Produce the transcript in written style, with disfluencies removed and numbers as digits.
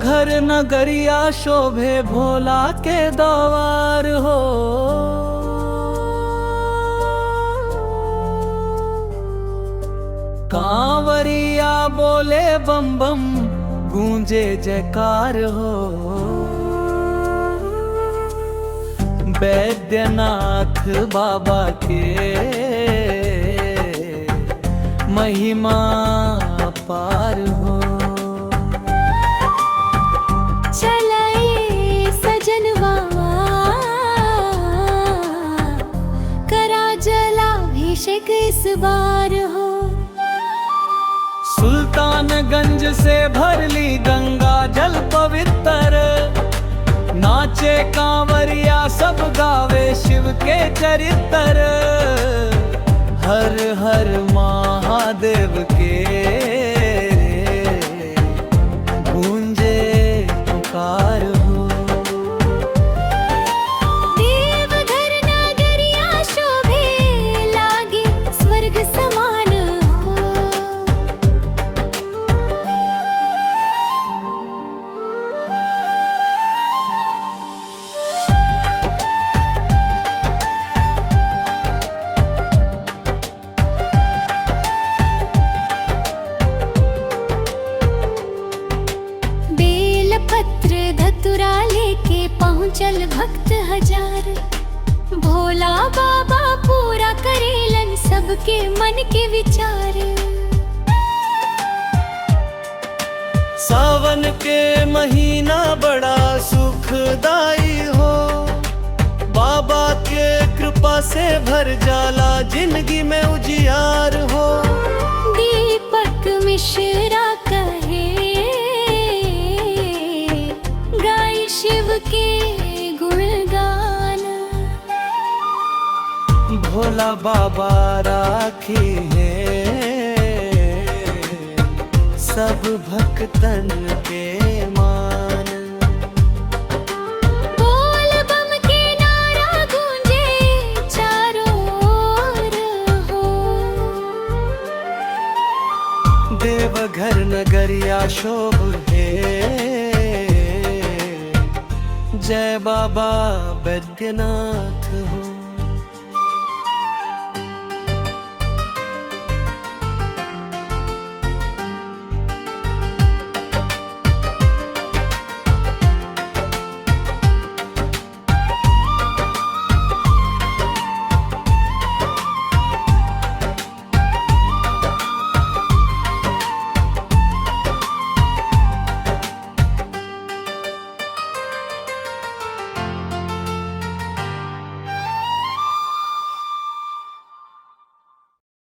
देवघर नगरिया शोभे भोला के द्वार हो। कांवरिया बोले बम बम, गूंजे जयकार हो। बैद्यनाथ बाबा के महिमा अपार हो। चलाए सजनवा करा जलाभिषेक इस बार हो। सुल्तानगंज से भर ली गंगा जल पवित्र, नाचे कांवरिया सब गावे शिव के चरित्र। हर हर महादेव के गूंजे पुकार हो। देवघर नगरिया शोभे लागे स्वर्ग समान हो। बेलपत्र धतुरा लेके पहुँचल भक्त हजार। भोला बाबा पूरा करेलन सबके मन के विचार। सावन के महीना बड़ा सुखदाई हो। बाबा के कृपा से भर जाला जिंदगी में उजियार हो। दीपक मिश्रा कहे गाय शिव के गुणगान। भोला बाबा राखी है सब भक्तन के मान। बोल बम के नारा गूंजे चारों ओर हो। देवघर नगरिया शोभे, जय बाबा बैद्यनाथ हो।